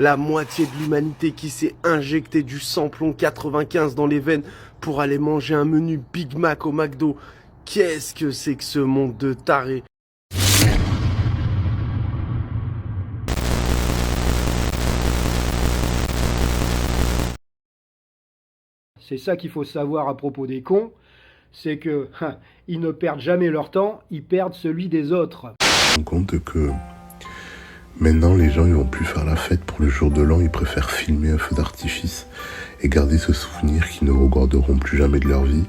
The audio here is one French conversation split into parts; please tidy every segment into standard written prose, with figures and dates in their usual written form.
La moitié de l'humanité qui s'est injecté du samplon 95 dans les veines pour aller manger un menu Big Mac au McDo. Qu'est-ce que c'est que ce monde de tarés? C'est ça qu'il faut savoir à propos des cons, c'est que ils ne perdent jamais leur temps, ils perdent celui des autres. Je me rends compte que maintenant les gens ils vont plus faire la fête pour le jour de l'an, ils préfèrent filmer un feu d'artifice et garder ce souvenir qu'ils ne regarderont plus jamais de leur vie,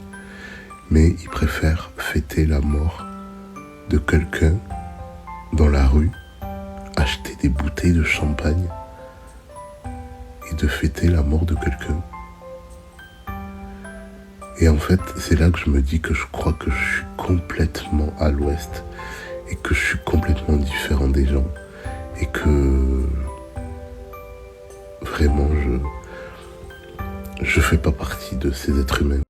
mais ils préfèrent fêter la mort de quelqu'un dans la rue, acheter des bouteilles de champagne et de fêter la mort de quelqu'un. Et en fait, c'est là que je me dis que je crois que je suis complètement à l'ouest et que je suis complètement différent des gens et que vraiment je fais pas partie de ces êtres humains.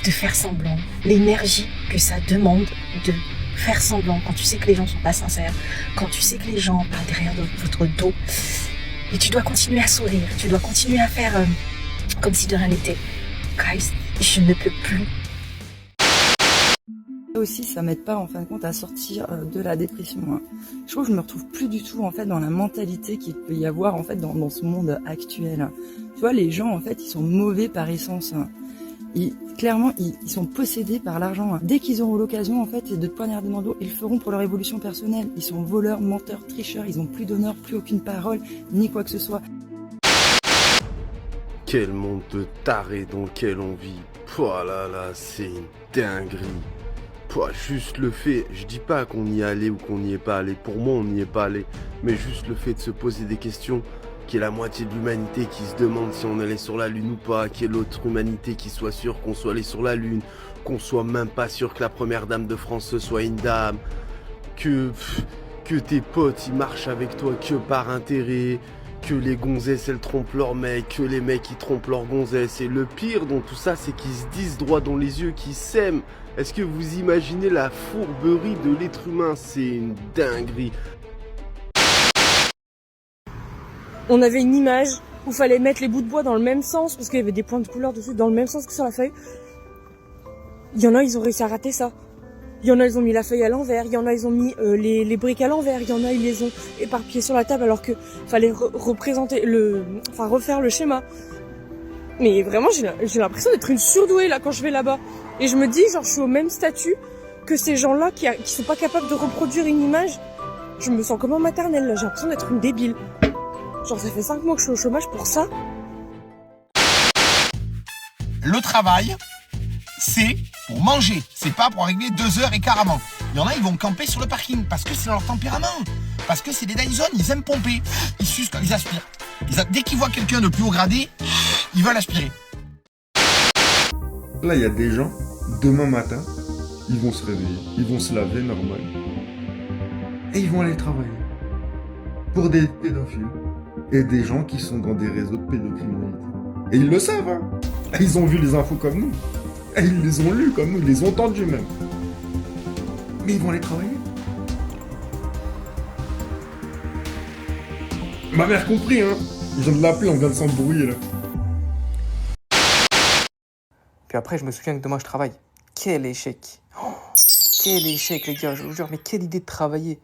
De faire semblant, l'énergie que ça demande de faire semblant quand tu sais que les gens sont pas sincères, quand tu sais que les gens parlent derrière votre dos, et tu dois continuer à sourire, tu dois continuer à faire comme si de rien n'était. Guys, je ne peux plus. Aussi, ça m'aide pas en fin de compte à sortir de la dépression. Je trouve que je me retrouve plus du tout en fait dans la mentalité qu'il peut y avoir en fait dans ce monde actuel. Tu vois, les gens en fait, ils sont mauvais par essence. Clairement, ils sont possédés par l'argent. Dès qu'ils auront l'occasion en fait de te poignarder dans le dos, ils le feront pour leur évolution personnelle. Ils sont voleurs, menteurs, tricheurs. Ils ont plus d'honneur, plus aucune parole, ni quoi que ce soit. Quel monde de tarés dans lequel on vit. Pouah là là, c'est une dinguerie. Pouah, juste le fait, je dis pas qu'on y est allé ou qu'on n'y est pas allé. Pour moi, on n'y est pas allé. Mais juste le fait de se poser des questions, qu'il y ait la moitié de l'humanité qui se demande si on allait sur la Lune ou pas, qu'il y ait l'autre humanité qui soit sûre qu'on soit allé sur la Lune, qu'on soit même pas sûr que la première dame de France soit une dame, que tes potes ils marchent avec toi que par intérêt, que les gonzesses elles trompent leurs mecs, que les mecs ils trompent leurs gonzesses. Et le pire dans tout ça, c'est qu'ils se disent droit dans les yeux, qu'ils s'aiment. Est-ce que vous imaginez la fourberie de l'être humain? C'est une dinguerie. On avait une image où il fallait mettre les bouts de bois dans le même sens, parce qu'il y avait des points de couleur dessus, dans le même sens que sur la feuille. Il y en a, ils ont réussi à rater ça. Il y en a, ils ont mis la feuille à l'envers. Il y en a, ils ont mis les briques à l'envers. Il y en a, ils les ont éparpillées sur la table alors que fallait refaire le schéma. Mais vraiment, j'ai l'impression d'être une surdouée là quand je vais là-bas. Et je me dis, genre, je suis au même statut que ces gens-là qui sont pas capables de reproduire une image. Je me sens comme en maternelle là. J'ai l'impression d'être une débile. Genre, ça fait 5 mois que je suis au chômage pour ça. Le travail, c'est pour manger. C'est pas pour arriver 2h15 avant. Il y en a, ils vont camper sur le parking parce que c'est leur tempérament. Parce que c'est des Dyson, ils aiment pomper. Ils sucent quand ils aspirent. Dès qu'ils voient quelqu'un de plus haut gradé, ils veulent aspirer. Là, il y a des gens, demain matin, ils vont se réveiller, ils vont se laver normal. Et ils vont aller travailler. Pour des pédophiles. Et des gens qui sont dans des réseaux de pédocriminalité. Et ils le savent, hein. Ils ont vu les infos comme nous. Et ils les ont lus comme nous, ils les ont entendus même. Mais ils vont aller travailler. Ma mère compris, hein. Je viens de l'appeler, on vient de s'embrouiller, là. Puis après, je me souviens que demain, je travaille. Quel échec. Oh, quel échec, les gars, je vous jure, mais quelle idée de travailler.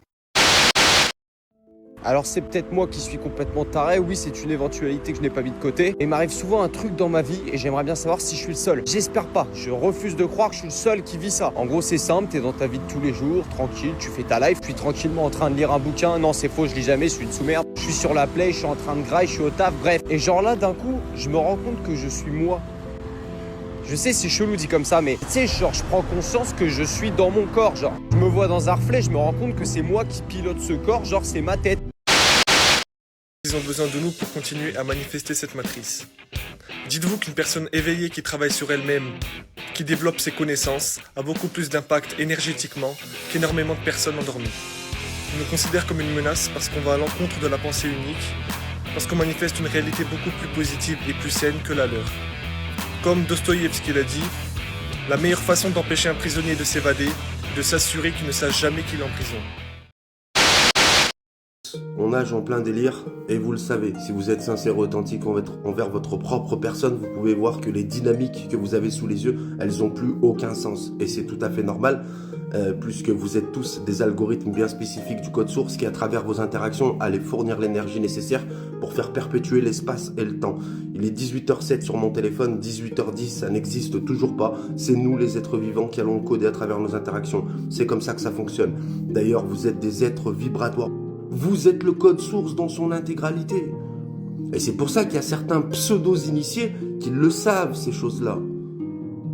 Alors c'est peut-être moi qui suis complètement taré, oui c'est une éventualité que je n'ai pas mis de côté. Et il m'arrive souvent un truc dans ma vie et j'aimerais bien savoir si je suis le seul. J'espère pas, je refuse de croire que je suis le seul qui vit ça. En gros c'est simple, t'es dans ta vie de tous les jours, tranquille, tu fais ta life, puis tranquillement en train de lire un bouquin. Non c'est faux, je lis jamais, je suis une sous-merde. Je suis sur la play, je suis en train de grailler, je suis au taf, bref. Et genre là d'un coup, je me rends compte que je suis moi. Je sais, c'est chelou dit comme ça, mais tu sais, genre, je prends conscience que je suis dans mon corps, genre. Je me vois dans un reflet, je me rends compte que c'est moi qui pilote ce corps, genre, c'est ma tête. Ils ont besoin de nous pour continuer à manifester cette matrice. Dites-vous qu'une personne éveillée qui travaille sur elle-même, qui développe ses connaissances, a beaucoup plus d'impact énergétiquement qu'énormément de personnes endormies. On nous considère comme une menace parce qu'on va à l'encontre de la pensée unique, parce qu'on manifeste une réalité beaucoup plus positive et plus saine que la leur. Comme Dostoïevski l'a dit, la meilleure façon d'empêcher un prisonnier de s'évader est de s'assurer qu'il ne sache jamais qu'il est en prison. on nage en plein délire, et vous le savez, si vous êtes sincère et authentique envers votre propre personne, vous pouvez voir que les dynamiques que vous avez sous les yeux, elles n'ont plus aucun sens. Et c'est tout à fait normal, puisque vous êtes tous des algorithmes bien spécifiques du code source qui, à travers vos interactions, allaient fournir l'énergie nécessaire pour faire perpétuer l'espace et le temps. Il est 18h07 sur mon téléphone, 18h10, ça n'existe toujours pas. C'est nous, les êtres vivants, qui allons coder à travers nos interactions. C'est comme ça que ça fonctionne. D'ailleurs, vous êtes des êtres vibratoires. Vous êtes le code source dans son intégralité. Et c'est pour ça qu'il y a certains pseudo-initiés qui le savent, ces choses-là.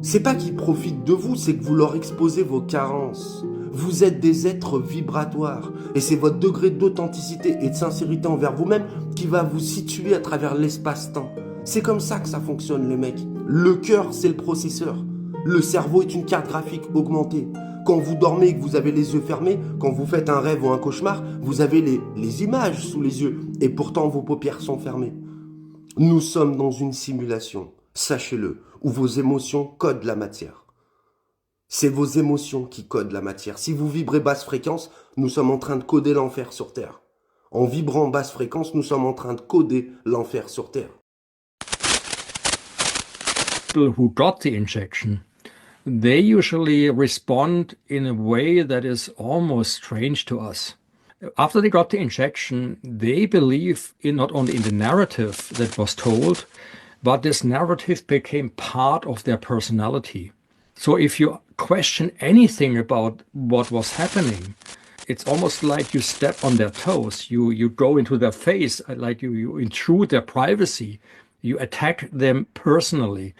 C'est pas qu'ils profitent de vous, c'est que vous leur exposez vos carences. Vous êtes des êtres vibratoires. Et c'est votre degré d'authenticité et de sincérité envers vous-même qui va vous situer à travers l'espace-temps. C'est comme ça que ça fonctionne, les mecs. Le cœur, c'est le processeur. Le cerveau est une carte graphique augmentée. Quand vous dormez et que vous avez les yeux fermés, quand vous faites un rêve ou un cauchemar, vous avez les images sous les yeux. Et pourtant, vos paupières sont fermées. Nous sommes dans une simulation, sachez-le, où vos émotions codent la matière. C'est vos émotions qui codent la matière. Si vous vibrez basse fréquence, nous sommes en train de coder l'enfer sur Terre. En vibrant basse fréquence, nous sommes en train de coder l'enfer sur Terre. People who got the injection, they usually respond in a way that is almost strange to us. After they got the injection, they believe in not only in the narrative that was told, but this narrative became part of their personality. So if you question anything about what was happening, it's almost like you step on their toes. You go into their face, like you intrude their privacy. You attack them personally.